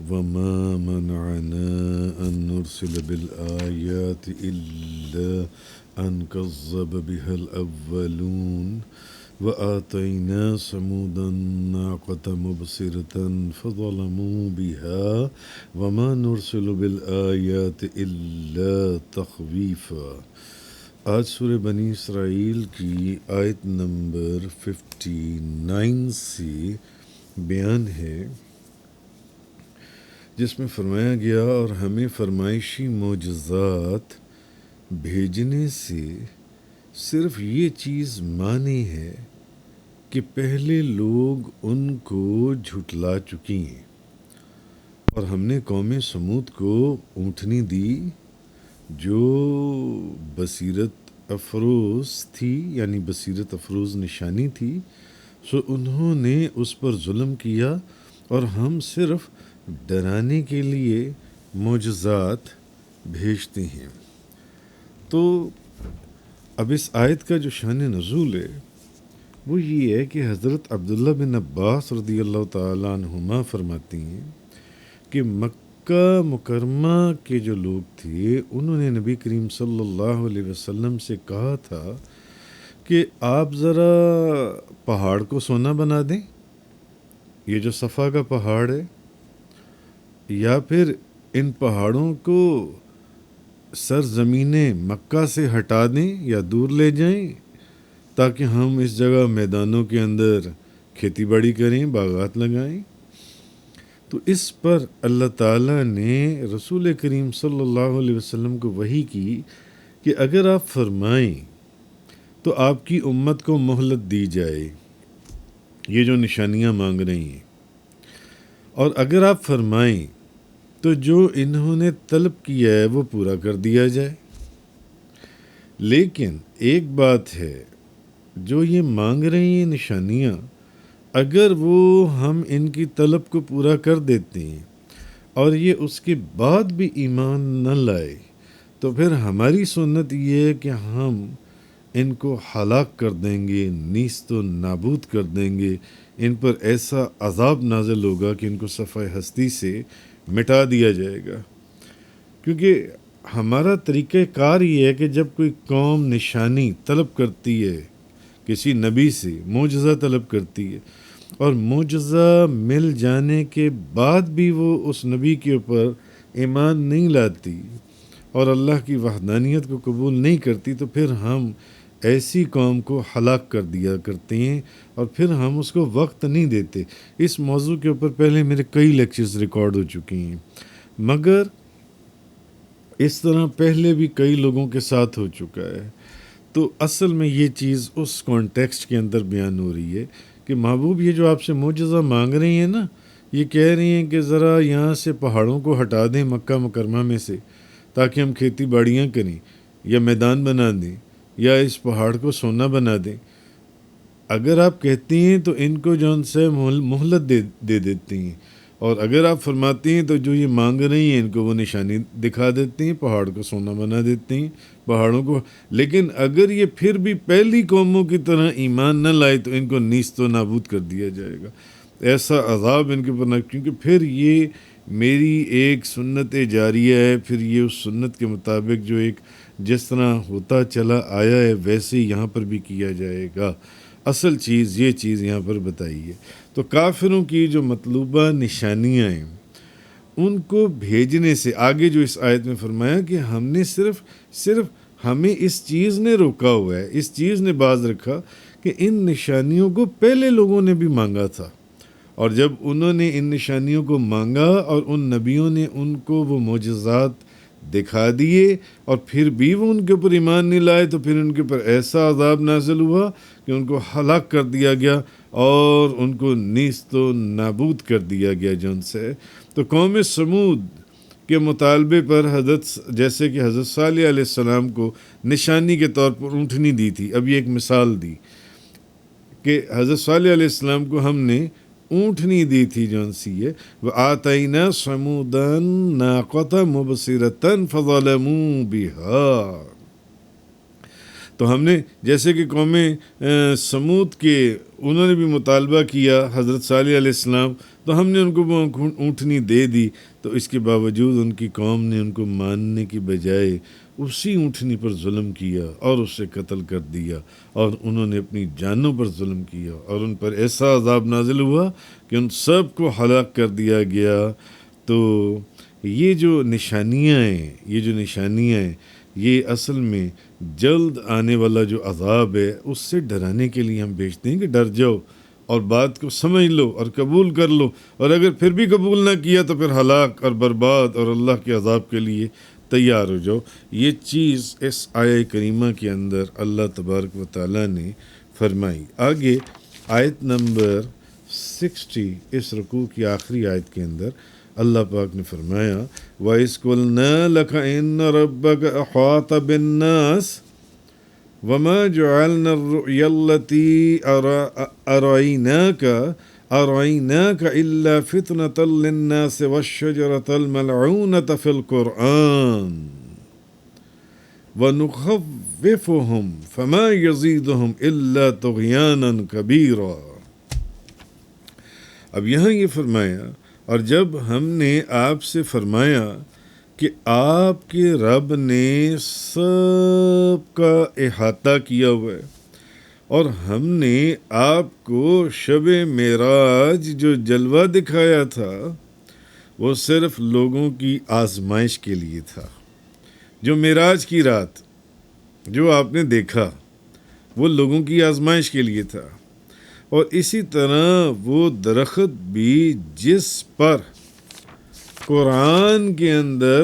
وما منعنا أن نرسل بالآيات إلا أن كذب بها الأولون وآتينا ثمود الناقة مبصرة فظلموا بها وما نرسل بالآيات إلا تخویفا۔ آج سورہ بنی اسرائیل کی آیت نمبر 59 سے بیان ہے، جس میں فرمایا گیا اور ہمیں فرمائشی معجزات بھیجنے سے صرف یہ چیز مانی ہے کہ پہلے لوگ ان کو جھٹلا چکی ہیں، اور ہم نے قوم سمود کو اونٹنی دی جو بصیرت افروز تھی، یعنی بصیرت افروز نشانی تھی، سو انہوں نے اس پر ظلم کیا، اور ہم صرف ڈرانے کے لیے معجزات بھیجتے ہیں۔ تو اب اس آیت کا جو شان نزول ہے وہ یہ ہے کہ حضرت عبداللہ بن عباس رضی اللہ تعالیٰ عنہما فرماتے ہیں کہ مکہ مکرمہ کے جو لوگ تھے انہوں نے نبی کریم صلی اللہ علیہ وسلم سے کہا تھا کہ آپ ذرا پہاڑ کو سونا بنا دیں، یہ جو صفا کا پہاڑ ہے، یا پھر ان پہاڑوں کو سرزمین مکہ سے ہٹا دیں یا دور لے جائیں تاکہ ہم اس جگہ میدانوں کے اندر کھیتی باڑی کریں، باغات لگائیں۔ تو اس پر اللہ تعالیٰ نے رسول کریم صلی اللہ علیہ وسلم کو وحی کی کہ اگر آپ فرمائیں تو آپ کی امت کو مہلت دی جائے، یہ جو نشانیاں مانگ رہی ہیں، اور اگر آپ فرمائیں تو جو انہوں نے طلب کیا ہے وہ پورا کر دیا جائے۔ لیکن ایک بات ہے، جو یہ مانگ رہی ہیں نشانیاں، اگر وہ ہم ان کی طلب کو پورا کر دیتے ہیں اور یہ اس کے بعد بھی ایمان نہ لائے، تو پھر ہماری سنت یہ ہے کہ ہم ان کو ہلاک کر دیں گے، نیست و نابود کر دیں گے، ان پر ایسا عذاب نازل ہوگا کہ ان کو صفحہ ہستی سے مٹا دیا جائے گا۔ کیونکہ ہمارا طریقہ کار یہ ہے کہ جب کوئی قوم نشانی طلب کرتی ہے، کسی نبی سے معجزہ طلب کرتی ہے، اور معجزہ مل جانے کے بعد بھی وہ اس نبی کے اوپر ایمان نہیں لاتی اور اللہ کی وحدانیت کو قبول نہیں کرتی، تو پھر ہم ایسی قوم کو ہلاک کر دیا کرتے ہیں، اور پھر ہم اس کو وقت نہیں دیتے۔ اس موضوع کے اوپر پہلے میرے کئی لیکچرز ریکارڈ ہو چکی ہیں، مگر اس طرح پہلے بھی کئی لوگوں کے ساتھ ہو چکا ہے۔ تو اصل میں یہ چیز اس کانٹیکسٹ کے اندر بیان ہو رہی ہے کہ محبوب یہ جو آپ سے معجزہ مانگ رہی ہیں نا، یہ کہہ رہی ہیں کہ ذرا یہاں سے پہاڑوں کو ہٹا دیں مکہ مکرمہ میں سے تاکہ ہم کھیتی باڑیاں کریں، یا میدان بنا دیں، یا اس پہاڑ کو سونا بنا دیں۔ اگر آپ کہتی ہیں تو ان کو جو ان سے مہلت دے دیتی ہیں، اور اگر آپ فرماتی ہیں تو جو یہ مانگ رہی ہیں ان کو وہ نشانی دکھا دیتی ہیں، پہاڑ کو سونا بنا دیتی ہیں، پہاڑوں کو۔ لیکن اگر یہ پھر بھی پہلی قوموں کی طرح ایمان نہ لائے تو ان کو نیست و نابود کر دیا جائے گا، ایسا عذاب ان کے اوپر نہ، کیونکہ پھر یہ میری ایک سنت جاریہ ہے، پھر یہ اس سنت کے مطابق جو ایک جس طرح ہوتا چلا آیا ہے ویسے یہاں پر بھی کیا جائے گا۔ اصل چیز یہ چیز یہاں پر بتائی ہے۔ تو کافروں کی جو مطلوبہ نشانیاں ہیں ان کو بھیجنے سے آگے جو اس آیت میں فرمایا کہ ہم نے صرف ہمیں اس چیز نے روکا ہوا ہے، اس چیز نے باز رکھا کہ ان نشانیوں کو پہلے لوگوں نے بھی مانگا تھا، اور جب انہوں نے ان نشانیوں کو مانگا اور ان نبیوں نے ان کو وہ معجزات دکھا دیے اور پھر بھی وہ ان کے اوپر ایمان نہیں لائے، تو پھر ان کے اوپر ایسا عذاب نازل ہوا کہ ان کو ہلاک کر دیا گیا اور ان کو نیست و نابود کر دیا گیا جن سے۔ تو قوم سمود کے مطالبے پر جیسے کہ حضرت صالح علیہ السلام کو نشانی کے طور پر اونٹنی دی تھی، اب یہ ایک مثال دی کہ حضرت صالح علیہ السلام کو ہم نے اونٹنی دی تھی جون سی ہے، وَآتَيْنَا ثَمُودَ النَّاقَةَ مُبْصِرَةً فَظَلَمُوا بِهَا۔ تو ہم نے جیسے کہ قوم سمود کے انہوں نے بھی مطالبہ کیا حضرت صالح علیہ السلام، تو ہم نے ان کو وہ اونٹنی دے دی، تو اس کے باوجود ان کی قوم نے ان کو ماننے کی بجائے اسی اونٹنی پر ظلم کیا اور اسے قتل کر دیا، اور انہوں نے اپنی جانوں پر ظلم کیا، اور ان پر ایسا عذاب نازل ہوا کہ ان سب کو ہلاک کر دیا گیا۔ تو یہ جو نشانیاں ہیں یہ اصل میں جلد آنے والا جو عذاب ہے اس سے ڈرانے کے لیے ہم بھیجتے ہیں کہ ڈر جاؤ اور بات کو سمجھ لو اور قبول کر لو، اور اگر پھر بھی قبول نہ کیا تو پھر ہلاک اور برباد اور اللہ کے عذاب کے لیے تیار ہو جاؤ۔ یہ چیز اس آیہ کریمہ کے اندر اللہ تبارک و تعالیٰ نے فرمائی۔ آگے آیت نمبر 60 اس رکوع کی آخری آیت کے اندر اللہ پاک نے فرمایا وَإِذْ قُلْنَا لَكَ إِنَّ رَبَّكَ أَحَاطَ بِالنَّاسِ وَمَا جَعَلْنَا الرُّؤْيَا الَّتِي أَرَيْنَاكَ إِلَّا فِتْنَةً لِلنَّاسِ وَالشَّجَرَةَ الْمَلْعُونَةَ فِي الْقُرْآنِ وَنُخَوِّفُهُمْ فَمَا يَزِيدُهُمْ إِلَّا طُغْيَانًا كَبِيرًا۔ اب یہاں یہ فرمایا، اور جب ہم نے آپ سے فرمایا کہ آپ کے رب نے سب کا احاطہ کیا ہوا ہے، اور ہم نے آپ کو شب معراج جو جلوہ دکھایا تھا وہ صرف لوگوں کی آزمائش کے لیے تھا۔ جو معراج کی رات جو آپ نے دیکھا وہ لوگوں کی آزمائش کے لیے تھا، اور اسی طرح وہ درخت بھی جس پر قرآن کے اندر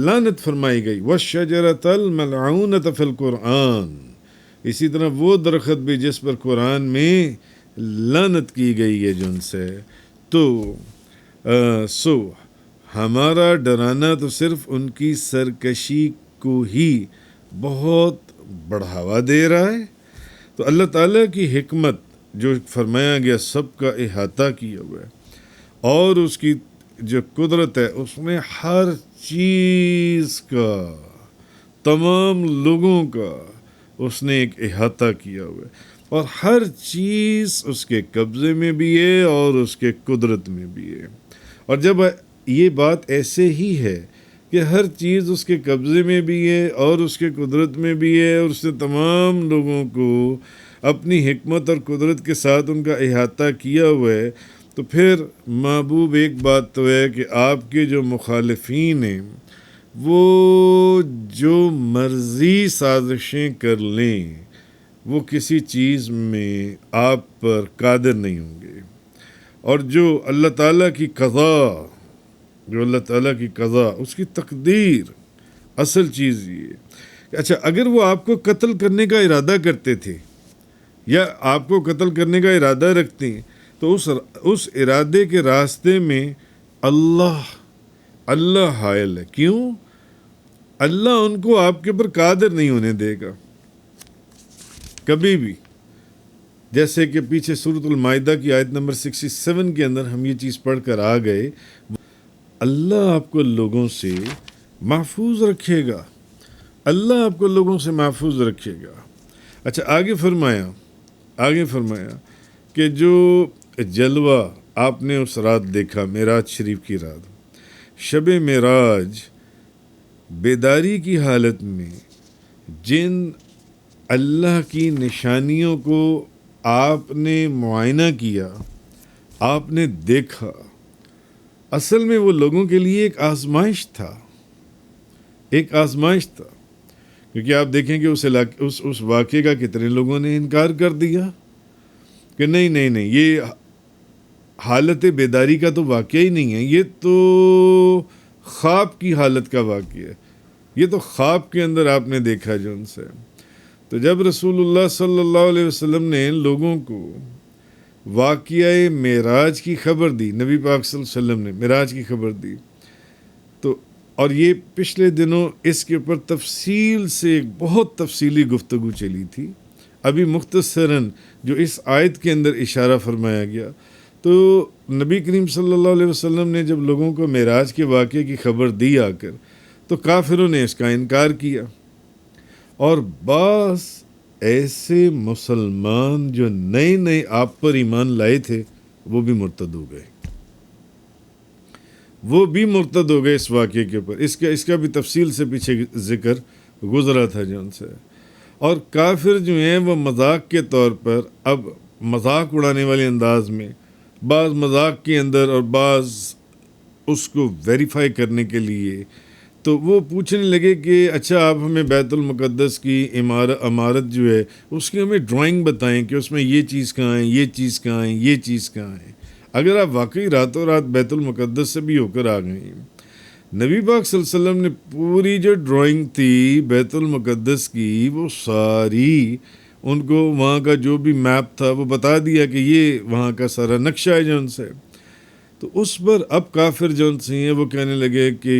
لعنت فرمائی گئی وَالشَّجَرَةَ الْمَلْعُونَةَ فِي الْقُرْآنِ، اسی طرح وہ درخت بھی جس پر قرآن میں لعنت کی گئی ہے جن سے۔ تو ہمارا ڈرانا تو صرف ان کی سرکشی کو ہی بہت بڑھاوا دے رہا ہے۔ تو اللہ تعالیٰ کی حکمت جو فرمایا گیا سب کا احاطہ کیا ہوا ہے، اور اس کی جو قدرت ہے اس میں ہر چیز کا، تمام لوگوں کا اس نے ایک احاطہ کیا ہوا ہے، اور ہر چیز اس کے قبضے میں بھی ہے اور اس کے قدرت میں بھی ہے۔ اور جب یہ بات ایسے ہی ہے کہ ہر چیز اس کے قبضے میں بھی ہے اور اس کے قدرت میں بھی ہے، اور اس نے تمام لوگوں کو اپنی حکمت اور قدرت کے ساتھ ان کا احاطہ کیا ہوا ہے، تو پھر محبوب ایک بات تو ہے کہ آپ کے جو مخالفین ہیں وہ جو مرضی سازشیں کر لیں وہ کسی چیز میں آپ پر قادر نہیں ہوں گے، اور جو اللہ تعالیٰ کی قضا اس کی تقدیر، اصل چیز یہ کہ اچھا اگر وہ آپ کو قتل کرنے کا ارادہ کرتے تھے یا آپ کو قتل کرنے کا ارادہ رکھتے ہیں تو اس ارادے کے راستے میں اللہ حائل ہے۔ کیوں؟ اللہ ان کو آپ کے اوپر قادر نہیں ہونے دے گا کبھی بھی۔ جیسے کہ پیچھے سورۃ المائدہ کی آیت نمبر 67 کے اندر ہم یہ چیز پڑھ کر آ گئے، اللہ آپ کو لوگوں سے محفوظ رکھے گا، اللہ آپ کو لوگوں سے محفوظ رکھے گا۔ اچھا آگے فرمایا کہ جو جلوہ آپ نے اس رات دیکھا، معراج شریف کی رات، شب معراج بیداری کی حالت میں جن اللہ کی نشانیوں کو آپ نے معائنہ کیا، آپ نے دیکھا، اصل میں وہ لوگوں کے لیے ایک آزمائش تھا، کیونکہ آپ دیکھیں کہ اس واقعے کا کتنے لوگوں نے انکار کر دیا کہ نہیں یہ حالت بیداری کا تو واقعہ ہی نہیں ہے، یہ تو خواب کی حالت کا واقعہ ہے، یہ تو خواب کے اندر آپ نے دیکھا جو ان سے۔ تو جب رسول اللہ صلی اللہ علیہ وسلم نے لوگوں کو واقعہ معراج کی خبر دی، نبی پاک صلی اللہ علیہ وسلم نے معراج کی خبر دی، تو اور یہ پچھلے دنوں اس کے اوپر تفصیل سے ایک بہت تفصیلی گفتگو چلی تھی، ابھی مختصراً جو اس آیت کے اندر اشارہ فرمایا گیا، تو نبی کریم صلی اللہ علیہ وسلم نے جب لوگوں کو معراج کے واقعے کی خبر دی آ کر، تو کافروں نے اس کا انکار کیا، اور بعض ایسے مسلمان جو نئے نئے آپ پر ایمان لائے تھے وہ بھی مرتد ہو گئے، وہ بھی مرتد ہو گئے اس واقعے کے اوپر۔ اس کا بھی تفصیل سے پیچھے ذکر گزرا تھا جو ان سے۔ اور کافر جو ہیں وہ مذاق کے طور پر اب مذاق اڑانے والے انداز میں، بعض مذاق کے اندر اور بعض اس کو ویریفائی کرنے کے لیے، تو وہ پوچھنے لگے کہ اچھا آپ ہمیں بیت المقدس کی عمارت جو ہے اس کی ہمیں ڈرائنگ بتائیں کہ اس میں یہ چیز کہاں ہے، یہ چیز کہاں ہے، یہ چیز کہاں ہے۔ اگر آپ واقعی راتوں رات بیت المقدس سے بھی ہو کر آ گئے ہیں، نبی پاک صلی اللہ علیہ وسلم نے پوری جو ڈرائنگ تھی بیت المقدس کی وہ ساری ان کو وہاں کا جو بھی میپ تھا وہ بتا دیا کہ یہ وہاں کا سارا نقشہ ہے جو ان سے۔ تو اس پر اب کافر جو ان سے ہیں وہ کہنے لگے کہ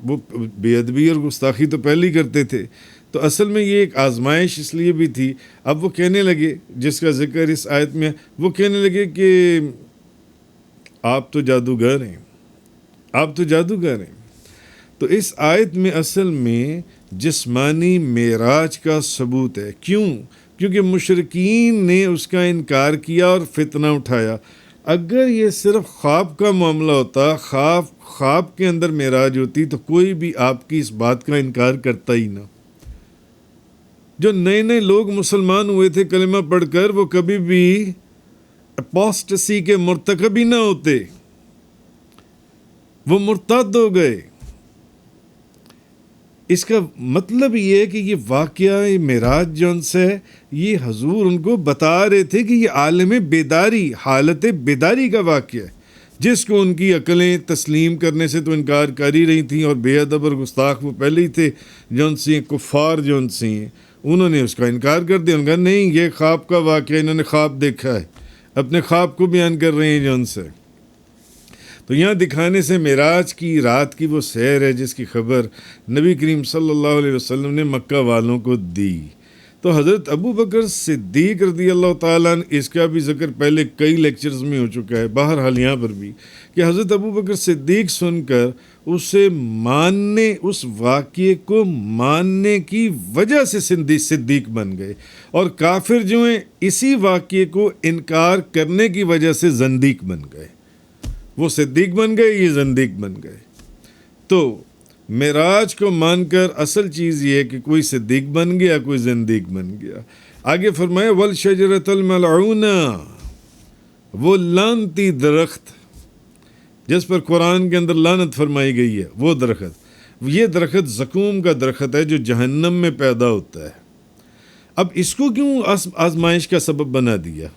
وہ بے ادبی اور گستاخی تو پہلے ہی کرتے تھے، تو اصل میں یہ ایک آزمائش اس لیے بھی تھی۔ اب وہ کہنے لگے، جس کا ذکر اس آیت میں، وہ کہنے لگے کہ آپ تو جادوگر ہیں، آپ تو جادوگر ہیں۔ تو اس آیت میں اصل میں جسمانی معراج کا ثبوت ہے۔ کیوں؟ کیونکہ مشرکین نے اس کا انکار کیا اور فتنہ اٹھایا۔ اگر یہ صرف خواب کا معاملہ ہوتا، خواب کے اندر معراج ہوتی، تو کوئی بھی آپ کی اس بات کا انکار کرتا ہی نہ۔ جو نئے نئے لوگ مسلمان ہوئے تھے کلمہ پڑھ کر، وہ کبھی بھی اپوسٹسی کے مرتکب ہی نہ ہوتے، وہ مرتد ہو گئے۔ اس کا مطلب یہ ہے کہ یہ واقعہ معراج جون سے یہ حضور ان کو بتا رہے تھے کہ یہ عالم بیداری، حالت بیداری کا واقعہ ہے، جس کو ان کی عقلیں تسلیم کرنے سے تو انکار کر ہی رہی تھیں، اور بے ادب اور گستاخ وہ پہلے ہی تھے جون سے، کفار جون سے ہیں، انہوں نے اس کا انکار کر دیا۔ انہوں نے کہا نہیں، یہ خواب کا واقعہ، انہوں نے خواب دیکھا ہے، اپنے خواب کو بیان کر رہے ہیں جون سے۔ تو یہاں دکھانے سے معراج کی رات کی وہ سیر ہے جس کی خبر نبی کریم صلی اللہ علیہ وسلم نے مکہ والوں کو دی۔ تو حضرت ابو بکر صدیق رضی اللہ تعالیٰ عنہ، اس کا بھی ذکر پہلے کئی لیکچرز میں ہو چکا ہے، بہرحال یہاں پر بھی، کہ حضرت ابو بکر صدیق سن کر اسے ماننے، اس واقعے کو ماننے کی وجہ سے صدیق بن گئے، اور کافر جو ہیں اسی واقعے کو انکار کرنے کی وجہ سے زندیق بن گئے۔ وہ صدیق بن گئے، یہ زندیق بن گئے۔ تو معراج کو مان کر اصل چیز یہ ہے کہ کوئی صدیق بن گیا، کوئی زندیق بن گیا۔ آگے فرمایا والشجرۃ الملعونہ، وہ لعنتی درخت جس پر قرآن کے اندر لعنت فرمائی گئی ہے، وہ درخت، یہ درخت زقوم کا درخت ہے جو جہنم میں پیدا ہوتا ہے۔ اب اس کو کیوں آزمائش کا سبب بنا دیا؟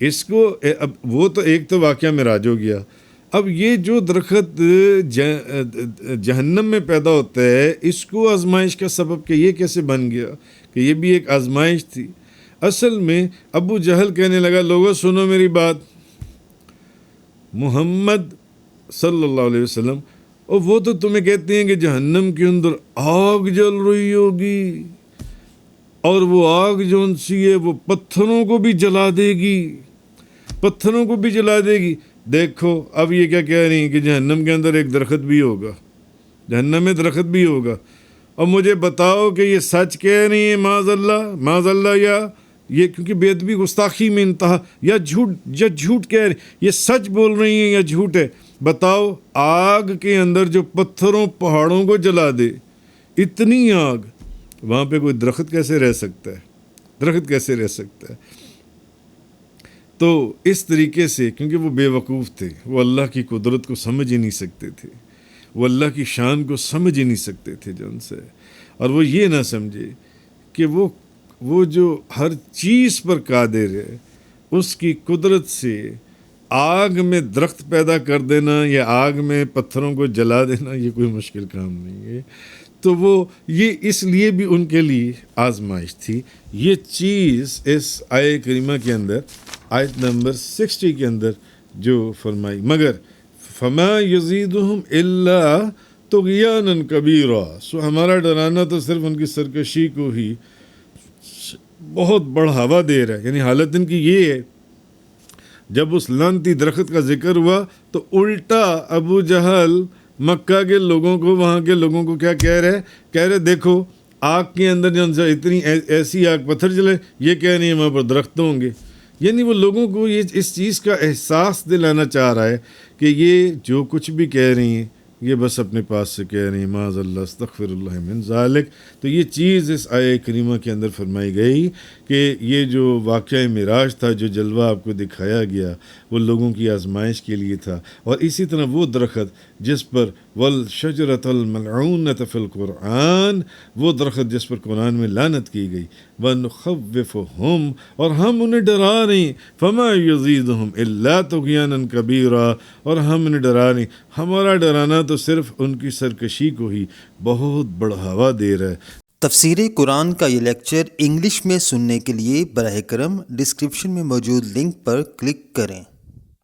اس کو اب وہ تو ایک تو واقعہ معراج ہو گیا، اب یہ جو درخت جہنم میں پیدا ہوتا ہے، اس کو آزمائش کا سبب کہ یہ کیسے بن گیا، کہ یہ بھی ایک آزمائش تھی۔ اصل میں ابو جہل کہنے لگا لوگوں سنو میری بات، محمد صلی اللہ علیہ وسلم، اور وہ تو تمہیں کہتے ہیں کہ جہنم کے اندر آگ جل رہی ہوگی، اور وہ آگ جون سی ہے وہ پتھروں کو بھی جلا دے گی، پتھروں کو بھی جلا دے گی۔ دیکھو اب یہ کیا کہہ رہی ہیں کہ جہنم کے اندر ایک درخت بھی ہوگا، جہنم میں درخت بھی ہوگا، اور مجھے بتاؤ کہ یہ سچ کہہ رہی ہیں معاذ اللہ، یا یہ کیونکہ بے ادبی گستاخی میں انتہا، یا جھوٹ کہہ رہی، یہ سچ بول رہی ہیں یا جھوٹ ہے؟ بتاؤ، آگ کے اندر جو پتھروں پہاڑوں کو جلا دے، اتنی آگ، وہاں پہ کوئی درخت کیسے رہ سکتا ہے؟ درخت کیسے رہ سکتا ہے؟ تو اس طریقے سے، کیونکہ وہ بے وقوف تھے، وہ اللہ کی قدرت کو سمجھ ہی نہیں سکتے تھے، وہ اللہ کی شان کو سمجھ ہی نہیں سکتے تھے جن سے، اور وہ یہ نہ سمجھے کہ وہ جو ہر چیز پر قادر ہے، اس کی قدرت سے آگ میں درخت پیدا کر دینا یا آگ میں پتھروں کو جلا دینا یہ کوئی مشکل کام نہیں ہے۔ تو وہ یہ اس لیے بھی ان کے لیے آزمائش تھی۔ یہ چیز اس آیہ کریمہ کے اندر، آیت نمبر 60 کے اندر جو فرمائی، مگر فما یزیدہم الا طغیانا کبیرا، سو ہمارا ڈرانا تو صرف ان کی سرکشی کو ہی بہت بڑھاوا دے رہا ہے۔ یعنی حالت ان کی یہ ہے، جب اس لعنتی درخت کا ذکر ہوا تو الٹا ابو جہل مکہ کے لوگوں کو، وہاں کے لوگوں کو کیا کہہ رہے دیکھو آگ کے اندر جو اتنی ایسی آگ پتھر جلے، یہ کہہ رہی ہے وہاں پر درخت ہوں گے. یعنی وہ لوگوں کو یہ اس چیز کا احساس دلانا چاہ رہا ہے کہ یہ جو کچھ بھی کہہ رہی ہیں یہ بس اپنے پاس سے کہہ رہی ہیں، معاذ اللہ استغفر اللہ من ذالک. تو یہ چیز اس آیہ کریمہ کے اندر فرمائی گئی کہ یہ جو واقعہ معراج تھا، جو جلوہ آپ کو دکھایا گیا، وہ لوگوں کی آزمائش کے لیے تھا. اور اسی طرح وہ درخت جس پر والشجرۃ الملعونۃ فی القرآن، وہ درخت جس پر قرآن میں لعنت کی گئی، وَنُخَوِّفُهُمْ، اور ہم انہیں ڈرا رہے ہیں، فَمَا يُزِيدُهُمْ إِلَّا طُغْيَانًا كَبِيرًا، اور ہم انہیں ڈرا رہے ہیں، ہمارا ڈرانا تو صرف ان کی سرکشی کو ہی بہت بڑھاوا دے رہا ہے. تفسیر قرآن کا یہ لیکچر انگلش میں سننے کے لیے براہ کرم ڈسکرپشن میں موجود لنک پر کلک کریں.